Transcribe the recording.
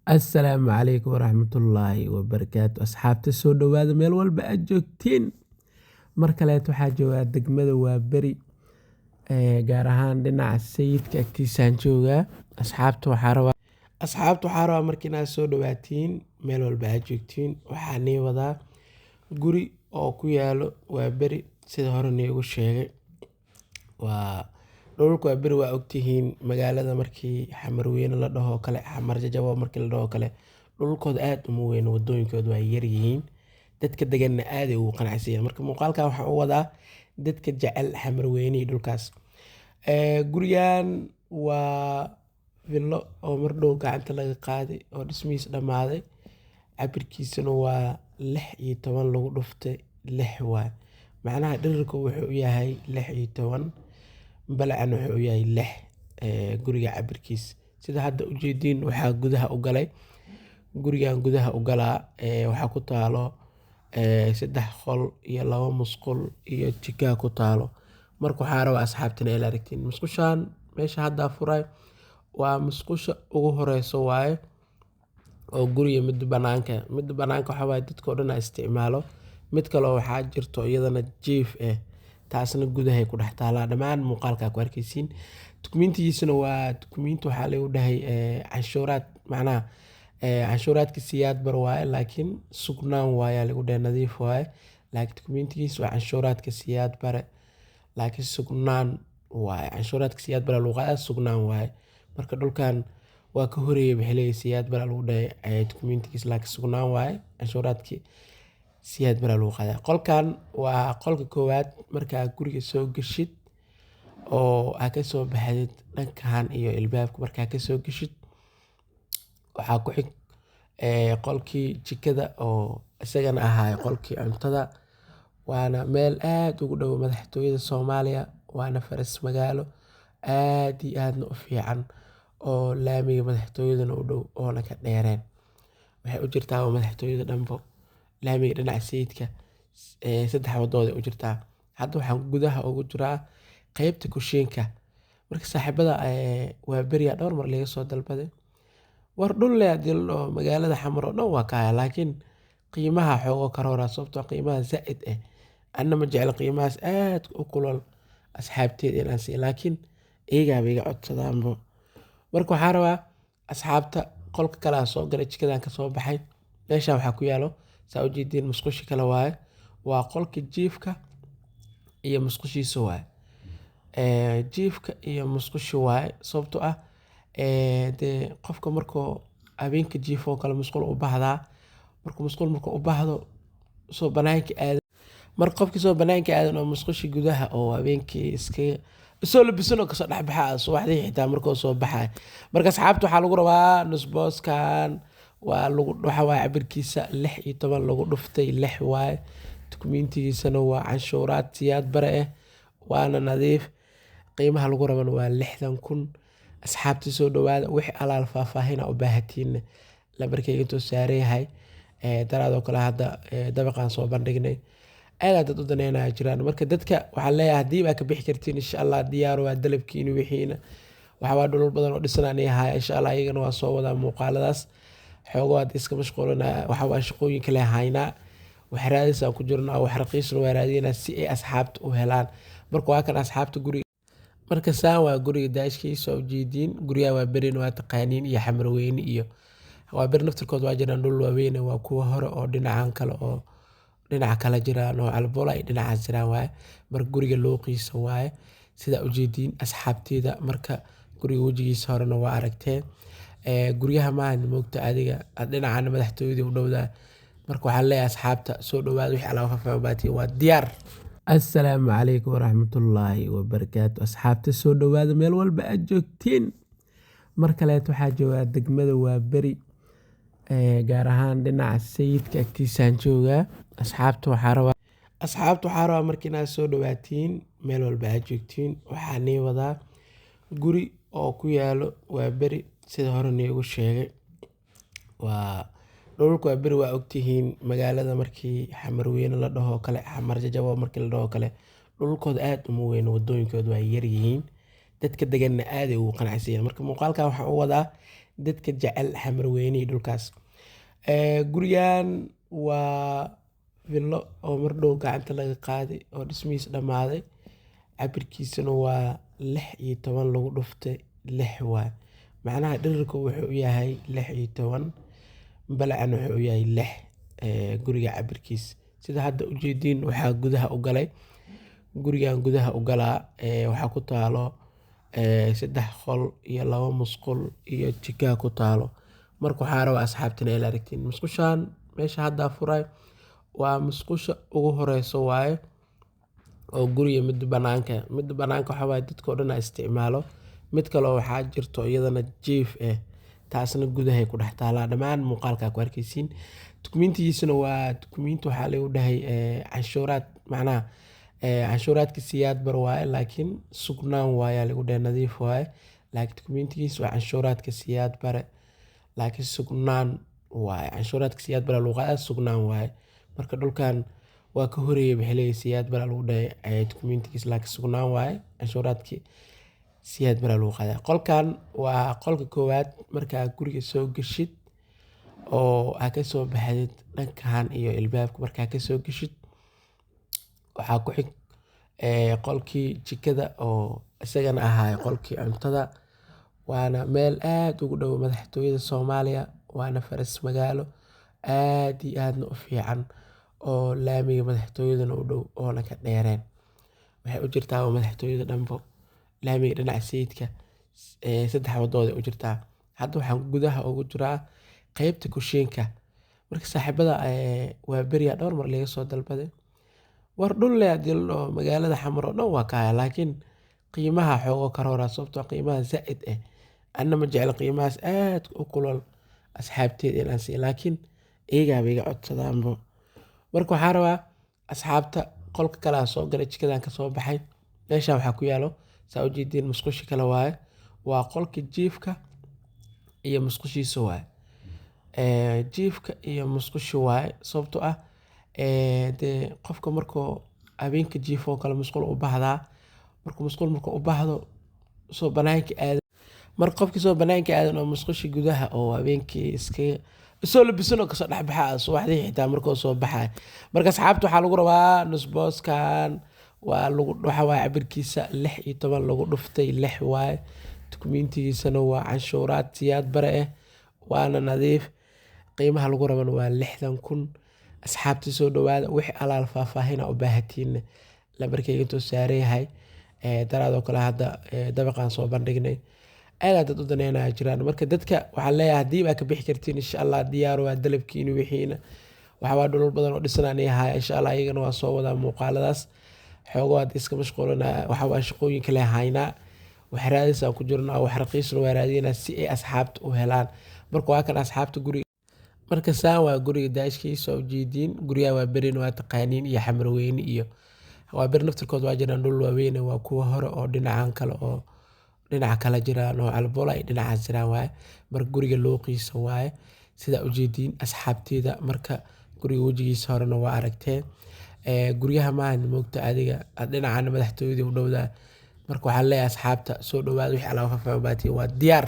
Assalaamu calaykum waraxmatullaahi wabarakaatu. Asxaabta soo dhowaada meel walba aad joogtiin. Mar kaleeto waxaa joogaa degmada Waaberi, gaar ahaan dhinaca sayidka agtiisaan joogaa. Asxaabta waxaa rabaa marka inaad soo dhowaatiin meel walba aad joogtiin. Waxaa nii wadaa guri oo ku yaalo Waaberi sida hore niigu sheegay. Dhulka Waaberi waa ogtihiin magaalada markii Xamarweyne la dhaho kale, Xamar Jajabo markii la dhaho kale, dhulkooda aad uma weyn, wadooyinkooda waa yar yihiin. Dadka deganna aad ay ugu qanacsan yihiin. Marka muuqaalkan waxaan u wadaa dadka jecel Xamarweyne iyo dhulkaas. Gurigan waa villo oo mar dhow gacanta laga qaaday oo dhismihiisa dhammaaday. Cabirkiisuna waa 16 lagu dhuftay 6 waay. Macnaha dhirirka wuxuu u yahay 16, balacana wuxuu u yahay 6 guriga cabirkiisa. Sida hadda u jeediin waxaa gudaha u galay. Gurigan gudaha u galaa waxaa ku taalo 3 qol iyo 2 musqul iyo jika ku taalo. Marka waxaa rabaa asxaabtina ila aragtiin. Musqushaan meesha hadda furay waa musqusha ugu horeyso waaye oo guriga mid banaanka. Mid banaanka waxaa waaye dadka oo dhan isticmaalo. Mid kale waxaa jirto iyadana jiif taasna gudahay ku dhex taalaa. Dhammaan muuqaalka ku arkaysiin. Dukumiintigiisuna waa dukumiinti waxaa lagu dhahay canshuuraad, macnaha canshuuraadka siyaad bar waaye, laakiin sugnaan waaye lagu dhahay, nadiif waaye. Laakiin dukumiintigiisa waa canshuuraadka siyaad bare, laakiin sugnaan waaye. Canshuuraadka siyaad bare lagu qaadaa, sugnaan waaye. Marka dhulkan waa ka horeeyay bixilay siyaad bare lagu dhahay dukumiintigiisa, laakiin sugnaan waaye. Canshuuraadki siyaad bare lagu qaadaa. Qolkan waa qolka koowaad. Markaa guriga soo gashid oo aad ka soo baxdid dhankaan iyo ilbaabka markaa ka soo gashid, waxaa ku xig qolkii jikada oo isagana ahaa qolkii cuntada. Waana meel aad ugu dhow madaxtooyada Soomaaliya, waana faras magaalo aad iyo aadna u fiican oo laamiga madaxtooyadana u dhow oona ka dheereen. Waxay u jirtaa madaxtooyada dhanbo laamiga dhinaca sayidka 3 wadood u jirtaa. Hadda waxaan gudaha ugu jiraa qaybta kushiinka. Marka saaxiibada Waaberi dhowr mar laga soo dalbaday. War dhul leh hadii la dhaho magaalada Xamar oo dhan waa ka haya, laakiin qiimaha xoogo karoora sababtoo qiimaha zaaid anna ma jecla qiimahaas aad u kulul asxaabteed inaan siiyo, laakiin iyagaa iga codsadaanbo. Marka waxaa rabaa asxaabta qolka kale aan soo galay, jikadan ka soo baxay. Meeshaan waxaa ku yaalo saa u jeediin musqusha kale waaye. Waa qolka jiifka iyo musqushiisa waaye. Jiifka iyo musqusha waaye sababtoo ah dee qofka markuu habeenka jiifo kale musqul u baahdaa. Markuu u baahdo soo banaanka aad. Marka qofkii soo banaanka aadan oo musqusha gudaha oo habeenkii iska soo labisan oo ka soo dhex baxaa subaxdii xitaa markuu soo baxay. Marka asxaabta waxaa lagu rabaa nusbooskan waxa waaye cabirkiisa 16 lagu dhuftay 6 waaye. Dukumiintigiisana waa canshuuraad siyaad bare waana nadiif. Qiimaha lagu rabana waa 60,000. Asxaabta soo dhowaada wixii alaal faahfaahin u baahatiin lambarkayga intuu saaran yahay. Daraadoo kale hadda dabaqan soo bandhignay. Aad dad u daneynaya jiraan. Marka dadka waxaa leeyahay haddii baa ka bixi kartiin insha Allah diyaar waa dalabkiina wixiina. Waxa waa dhulal badan oo dhisanaan yahay insha Allah iyagana waa soo wadaa muuqaaladaas. Xoogo aad iska mashquulina waxa waa shaqooyin kale haynaa. Wax raadis aan ku jirnaa, wax raqiisna waa raadinaa si ay asxaabta u helaan. Marka waa kan asxaabta guriga. Marka saan waa guriga daashkiisa u jeediin. Guriga Waaberi waa taqaaniin iyo Xamarweyne iyo Waaberi naftirkooda waa jiraan dhul waaweyn waa kuwa hore oo dhinacan kale oo dhinaca kale jiraan oo Albola ay dhinacaas jiraan waaye. Marka guriga looqiisa waaye sida u jeediin asxaabteeda. Marka guriga wajigiisa horena waa aragteen. Guryaha maahan moogta adiga dhinacan madaxtooyada u dhowdaa. Marka waxaa leeyahay asxaabta soo dhowaada wixii alaab faahfaahin baatiin waa diyaar. Assalaamu calaykum waraxmatullaahi wabarakaatu. Asxaabta soo dhowaada meel walba aad joogtiin. Mar kaleeto waxaa joogaa degmada Waaberi, gaar ahaan dhinaca sayidka agtiisaan joogaa. Asxaabta waxaa rabaa marka inaad soo dhowaatiin meel walba aad joogtiin. Waxaa nii wadaa guri oo ku yaalo Waaberi sida hore niigu sheegay. Dhulka Waaberi waa ogtihiin magaalada markii Xamarweyne la dhaho kale, Xamar Jajabo markii la dhaho kale, dhulkooda aad uma weyn, wadooyinkooda waa yar yihiin. Dadka deganna aad ay ugu qanacsan yihiin. Marka muuqaalkan waxaan u wadaa dadka jecel xamarweyne iyo dhulkaas. Gurigan waa villo oo mar dhow gacanta laga qaaday oo dhismihiisa dhammaaday. Cabirkiisuna waa 16 lagu dhuftay 6 waaye. Macnaha dhererku wuxuu u yahay 16, balacana wuxuu u yahay 6 guriga cabirkiisa. Sida hadda u jeediin waxaa gudaha u galay. Gurigan gudaha u galaa waxaa ku taalo 3 qol iyo 2 musqul iyo jika ku taalo. Marka waxaa rabaa asxaabtina ila aragtiin. Musqushaan meesha hadda furay waa musqusha ugu horeyso waaye oo guriga mid banaanka. Mid banaanka waxaa waaye dadka oo dhan isticmaalo. Mid kale oo waxaa jirto iyadana jiif taasna gudahay ku dhex taalaa. Dhammaan muuqaalka ku arkaysiin. Dukumiintigiisuna waa dukumiinti waxaa lagu dhahay canshuuraad macnaha canshuuraadka siyaad bar waaye laakiin sugnaan waaye lagu dhahay nadiif waaye. Laakiin dukumiintigiisa waa canshuuraadka siyaad bare laakiin sugnaan waaye. Canshuuraadka siyaad bare lagu qaadaa sugnaan waaye. Marka dhulkan waa ka horeeyay bixilay siyaad bare lagu dhahay dukumiintigiisa laakiin sugnaan waaye. Canshuuraadki siyaad bare lagu qaadaa. Qolkan waa qolka koowaad markaa guriga soo gashid oo aad ka soo baxdid dhankaan iyo ilbaabka markaa ka soo gashid. Waxaa ku xig qolkii jikada oo isagana ahaa qolkii cuntada. Waana meel aad ugu dhow madaxtooyada Soomaaliya. Waana faras magaalo aad iyo aadna u fiican oo laamiga madaxtooyadana u dhow oona ka dheereen. Waxay u jirtaa madaxtooyada dhanbo laamiga dhinaca sayidka 3 wadooda u jirtaa. Hadda waxaan gudaha ugu jiraa qaybta kushiinka. Marka saaxiibada waa beriya dhowr mar laga soo dalbaday. War dhul leh hadii la dhaho magaalada Xamar oo dhan waa ka haya laakiin qiimaha xoogo karoora sababtoo qiimaha zaid anna ma jecla qiimahaas aad u kulul asxaabteed inaan siiyo laakiin iyagaa iga codsadaanbo. Marka waxaa rabaa asxaabta qolka kale aan soo galay jikadan ka soo baxay. Meeshaan waxaa ku yaalo saa u jeediin musqusha kale waaye. Waa qolka jiifka iyo musqushiisa waaye. Jiifka iyo musqusha waaye sababtoo ah dee qofka markuu habeenka jiifo kale musqul u baahdaa. Markuu musqul u baahdo soo banaanka aad. Marka qofkii soo banaanka aadan oo musqusha gudaha oo habeenkii iska soo labisan oo ka soo dhex baxaa subaxdii xitaa markuu soo baxay. Marka asxaabta waxaa lagu rabaa nusbooskan waa lagu waxa waaye cabirkiisa 16 lagu dhuftay 6 waaye. Dukumiintigiisana waa canshuuraad siyaad bare waana nadiif. Qiimaha lagu rabana waa 60,000. Asxaabta soo dhawaada wixii alaal faahfaahin u baahatiin lambarkayga intuu saaran yahay. Daraadoo kale hadda dabaqan soo bandhignay. Aad dad u daneynaya jiraan. Marka dadka waxaa leeyahay hadii aad ka bixi kartiin insha Allah diyaar waa dalabkiina wixiina. Waxa waa dhul badan oo dhisnaan yahay insha Allah iyagana waa soo wada muuqaaladaas. Xoogo aad iska mashquulina waxa waa shaqooyin kale haynaa. Wax raadis aan ku jirnaa wax raqiis loo raadinaa si ay asxaabta u helaan. Marka waa kan asxaabta guriga. Marka saan waa guriga daashkiisa oo jeediin. Guriga waa berin waa taqaaniin iyo xamarweyne iyo waa bir naftirkood waa jiraan dhul waaweyn waa kuwa hore oo dhinacan kale oo dhinaca kala jiraan oo albola ay dhinaca jiraan waaye. Marka guriga looqiisa waaye. Sida u jeediin asxaabteeda marka guriga wajigiisa horena waa aragteen. Guriyaha maahan moogta adiga dhinacan madaxtooyada u dhowdaa. Marka waxaa leeyahay asxaabta soo dhawaada wixii alaab faahfaahin waa diyaar.